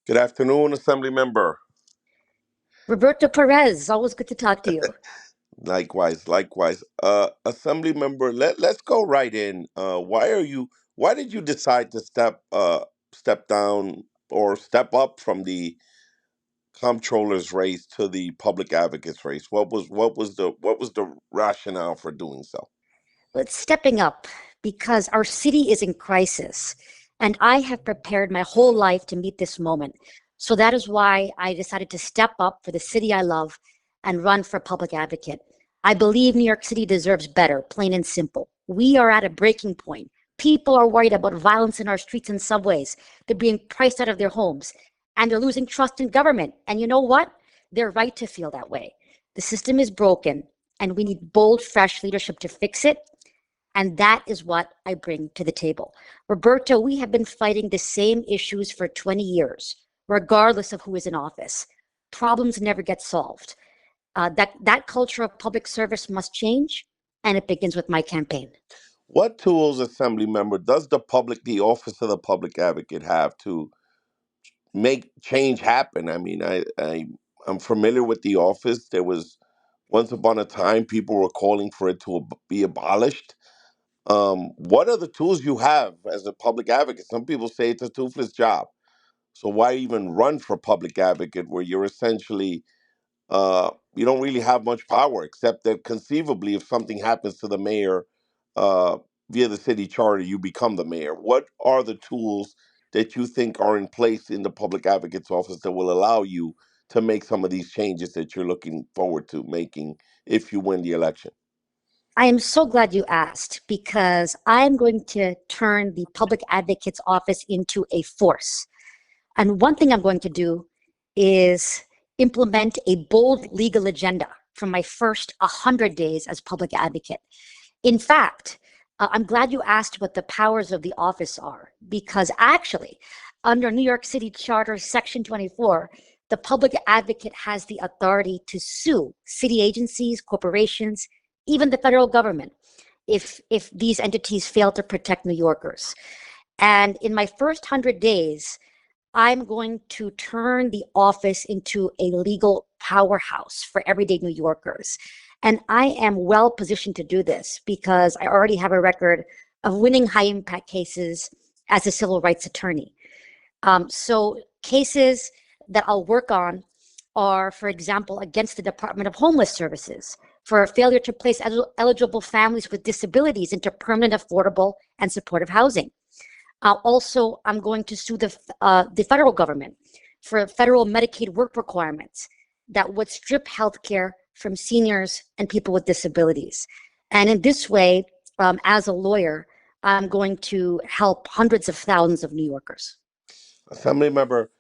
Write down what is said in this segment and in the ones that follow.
Good afternoon, Assembly Member. Roberto Perez, always good to talk to you. Likewise, likewise. Assembly Member, let's go right in. Why did you decide to step down or step up from the comptroller's race to the public advocate's race? What was the rationale for doing so? It's stepping up because our city is in crisis, and I have prepared my whole life to meet this moment. So that is why I decided to step up for the city I love and run for public advocate. I believe New York City deserves better, plain and simple. We are at a breaking point. People are worried about violence in our streets and subways. They're being priced out of their homes, and they're losing trust in government. And you know what? They're right to feel that way. The system is broken, and we need bold, fresh leadership to fix it. And that is what I bring to the table. Roberto, we have been fighting the same issues for 20 years, regardless of who is in office. Problems never get solved. That culture of public service must change, and it begins with my campaign. What tools, Assembly Member, does the Office of the Public Advocate have to make change happen? I mean, I'm familiar with the office. There was once upon a time people were calling for it to be abolished. What are the tools you have as a public advocate? Some people say it's a toothless job. So why even run for public advocate where you're essentially you don't really have much power, except that conceivably, if something happens to the mayor uh, via the city charter, you become the mayor. What are the tools that you think are in place in the public advocate's office that will allow you to make some of these changes that you're looking forward to making if you win the election? I am so glad you asked because I'm going to turn the public advocate's office into a force. And one thing I'm going to do is implement a bold legal agenda from my first 100 days as public advocate. In fact, I'm glad you asked what the powers of the office are, because actually, under New York City Charter Section 24, the public advocate has the authority to sue city agencies, corporations, even the federal government if these entities fail to protect New Yorkers. And in my first 100 days, I'm going to turn the office into a legal powerhouse for everyday New Yorkers. And I am well positioned to do this because I already have a record of winning high impact cases as a civil rights attorney. So, cases that I'll work on are, for example, against the Department of Homeless Services for a failure to place eligible families with disabilities into permanent, affordable, and supportive housing. Also, I'm going to sue the federal government for federal Medicaid work requirements that would strip healthcare from seniors and people with disabilities. And in this way, as a lawyer, I'm going to help hundreds of thousands of New Yorkers. Assembly member,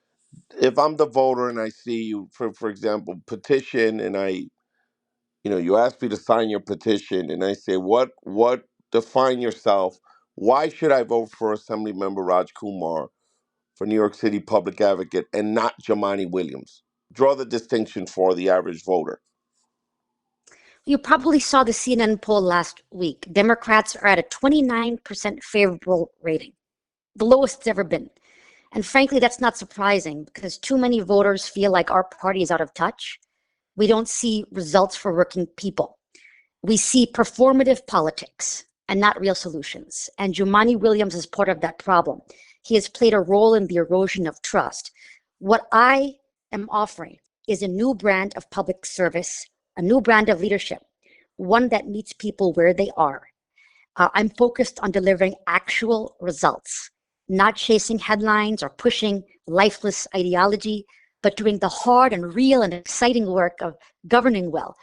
if I'm the voter and I see you, for example, petition, and you ask me to sign your petition, and I say, what define yourself? Why should I vote for Assembly Member Raj Kumar for New York City Public Advocate and not Jamani Williams? Draw the distinction for the average voter. You probably saw the CNN poll last week. Democrats are at a 29% favorable rating, the lowest it's ever been. And frankly, that's not surprising because too many voters feel like our party is out of touch. We don't see results for working people. We see performative politics and not real solutions. And Jumani Williams is part of that problem. He has played a role in the erosion of trust. What I am offering is a new brand of public service, a new brand of leadership, one that meets people where they are. I'm focused on delivering actual results, not chasing headlines or pushing lifeless ideology, but doing the hard and real and exciting work of governing well.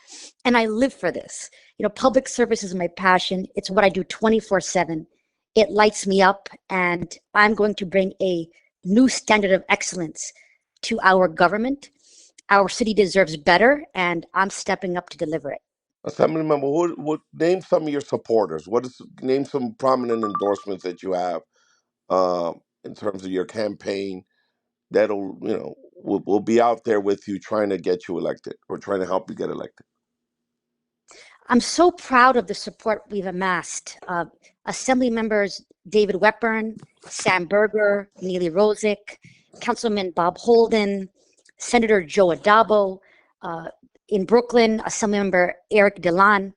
And I live for this. Public service is my passion. It's what I do 24/7. It lights me up, and I'm going to bring a new standard of excellence to our government. Our city deserves better, and I'm stepping up to deliver it. Assembly Member, what name some of your supporters? Name some prominent endorsements that you have uh, in terms of your campaign that'll will be out there with you trying to get you elected or trying to help you get elected. I'm so proud of the support we've amassed. Assembly members David Wepburn, Sam Berger, Neely Rosick, Councilman Bob Holden, Senator Joe Adabo, uh, in Brooklyn, Assemblymember Eric Delan,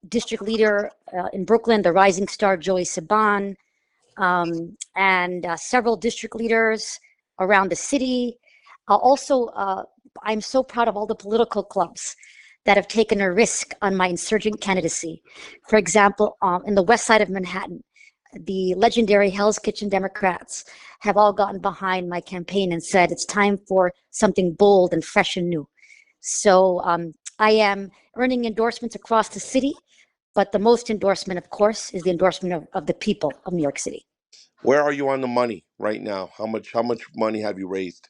District Leader in Brooklyn, the Rising Star Joey Saban, and several district leaders around the city. I'm so proud of all the political clubs that have taken a risk on my insurgent candidacy. For example, in the west side of Manhattan, the legendary Hell's Kitchen Democrats have all gotten behind my campaign and said it's time for something bold and fresh and new. So I am earning endorsements across the city, but the most endorsement, of course, is the endorsement of the people of New York City. Where are you on the money right now? How much money have you raised?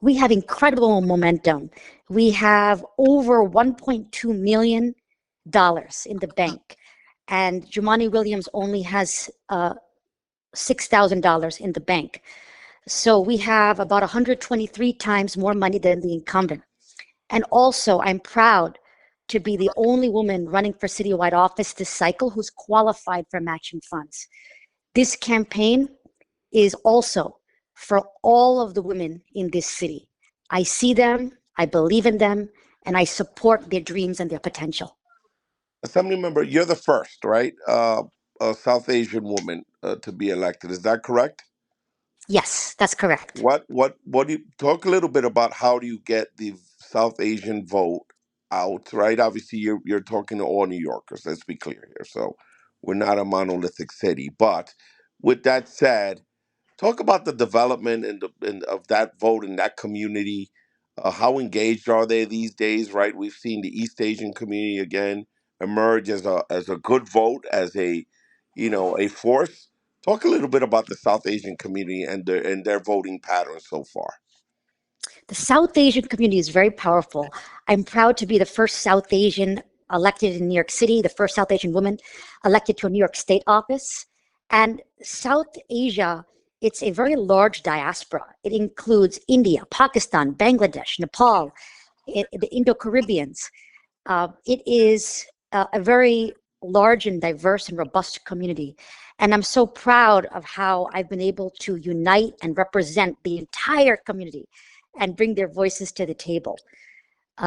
We have incredible momentum. We have over $1.2 million in the bank, and Jumaane Williams only has $6,000 in the bank. So we have about 123 times more money than the incumbent. And also, I'm proud to be the only woman running for citywide office this cycle who's qualified for matching funds. This campaign is also for all of the women in this city. I see them, I believe in them, and I support their dreams and their potential. Assembly member, you're the first, right? A South Asian woman to be elected. Is that correct? Yes, that's correct. What do you talk a little bit about? How do you get the South Asian vote out? Right. Obviously, you're talking to all New Yorkers. Let's be clear here. So we're not a monolithic city. But with that said, talk about the development of that vote in that community. How engaged are they these days? Right. We've seen the East Asian community again emerge as a good vote, as a force. Talk a little bit about the South Asian community and their voting patterns so far. The South Asian community is very powerful. I'm proud to be the first South Asian elected in New York City, the first South Asian woman elected to a New York State office. And South Asia, it's a very large diaspora. It includes India, Pakistan, Bangladesh, Nepal, the Indo Caribbeans. It is a very large and diverse and robust community. And I'm so proud of how I've been able to unite and represent the entire community and bring their voices to the table.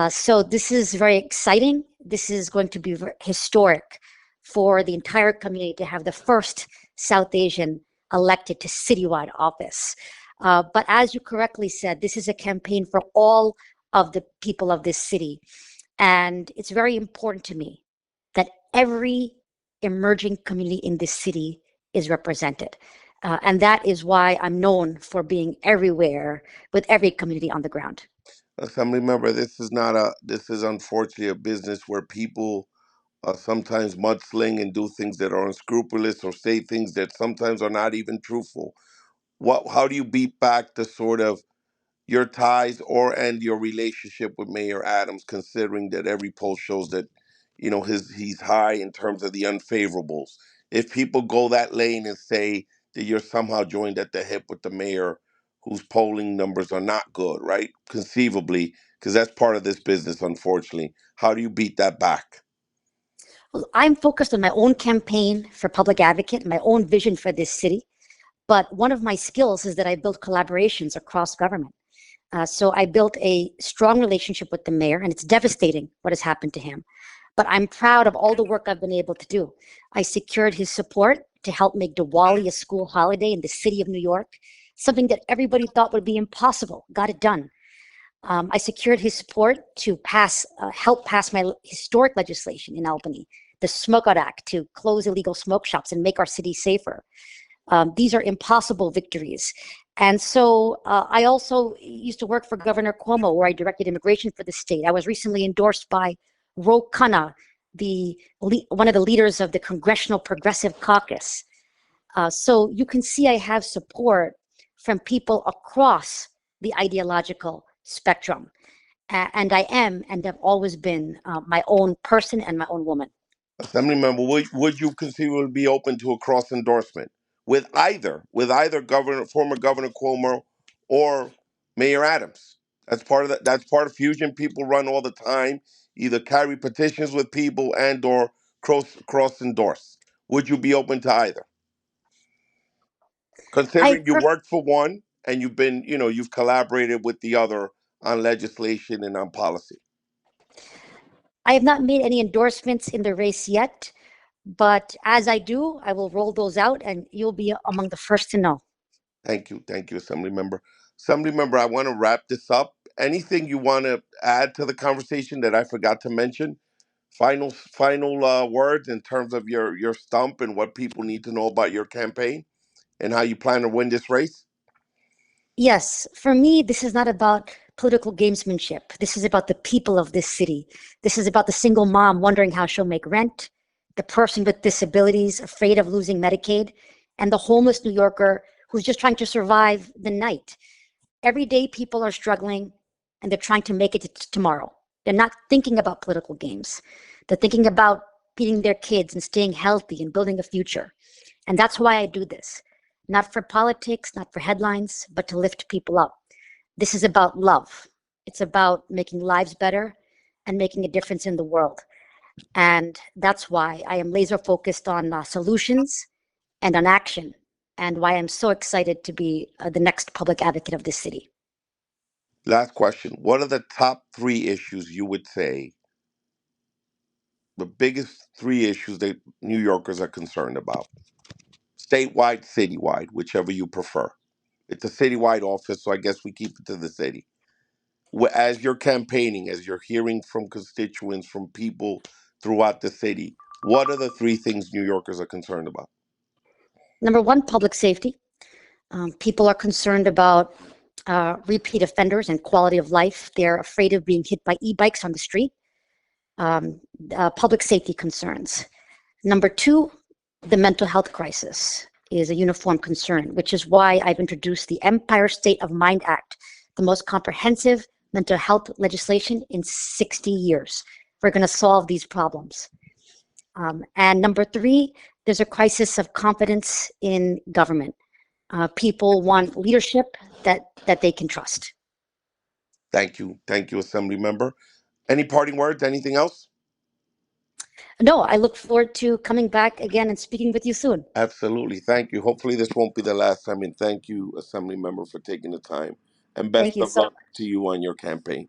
So this is very exciting. This is going to be historic for the entire community to have the first South Asian elected to citywide office. But as you correctly said, this is a campaign for all of the people of this city. And it's very important to me that every emerging community in this city is represented. And that is why I'm known for being everywhere with every community on the ground. Assembly member, this is unfortunately a business where people sometimes mudsling and do things that are unscrupulous or say things that sometimes are not even truthful. How do you beat back the sort of your ties or and your relationship with Mayor Adams, considering that every poll shows that he's high in terms of the unfavorables. If people go that lane and say that you're somehow joined at the hip with the mayor, whose polling numbers are not good, right? Conceivably, because that's part of this business, unfortunately. How do you beat that back? Well, I'm focused on my own campaign for public advocate, my own vision for this city. But one of my skills is that I build collaborations across government. So I built a strong relationship with the mayor, and it's devastating what has happened to him. But I'm proud of all the work I've been able to do. I secured his support to help make Diwali a school holiday in the city of New York, something that everybody thought would be impossible. Got it done. I secured his support to help pass my historic legislation in Albany, the Smoke Out Act, to close illegal smoke shops and make our city safer. These are impossible victories. And so I also used to work for Governor Cuomo, where I directed immigration for the state. I was recently endorsed by Ro Khanna, one of the leaders of the Congressional Progressive Caucus. So you can see I have support from people across the ideological spectrum. And I am and have always been my own person and my own woman. Assembly member, would you conceivably be open to a cross endorsement with either former Governor Cuomo or Mayor Adams? That's part of Fusion. People run all the time, either carry petitions with people and or cross endorse. Would you be open to either? I Considering you worked for one and you've been, you've collaborated with the other on legislation and on policy. I have not made any endorsements in the race yet, but as I do, I will roll those out and you'll be among the first to know. Thank you, Assembly Member. Assembly Member, I want to wrap this up. Anything you want to add to the conversation that I forgot to mention? Final words in terms of your stump and what people need to know about your campaign and how you plan to win this race. Yes, for me, this is not about political gamesmanship. This is about the people of this city. This is about the single mom wondering how she'll make rent, the person with disabilities afraid of losing Medicaid, and the homeless New Yorker who's just trying to survive the night. Every day, people are struggling and they're trying to make it to tomorrow. They're not thinking about political games. They're thinking about feeding their kids and staying healthy and building a future. And that's why I do this. Not for politics, not for headlines, but to lift people up. This is about love. It's about making lives better and making a difference in the world. And that's why I am laser focused on solutions and on action, and why I'm so excited to be the next public advocate of this city. Last question. What are the top three issues you would say, the biggest three issues that New Yorkers are concerned about? Statewide, citywide, whichever you prefer. It's a citywide office, so I guess we keep it to the city. As you're campaigning, as you're hearing from constituents, from people throughout the city, what are the three things New Yorkers are concerned about? Number one, public safety. People are concerned about repeat offenders and quality of life. They're afraid of being hit by e-bikes on the street. Public safety concerns. Number two, the mental health crisis is a uniform concern, which is why I've introduced the Empire State of Mind Act, the most comprehensive mental health legislation in 60 years. We're going to solve these problems. And number three, there's a crisis of confidence in government. People want leadership that they can trust. Thank you, Assembly Member. Any parting words? Anything else? No, I look forward to coming back again and speaking with you soon. Absolutely. Thank you. Hopefully, this won't be the last time. And thank you, Assembly Member, for taking the time. And Thank best you of so luck much. to you on your campaign.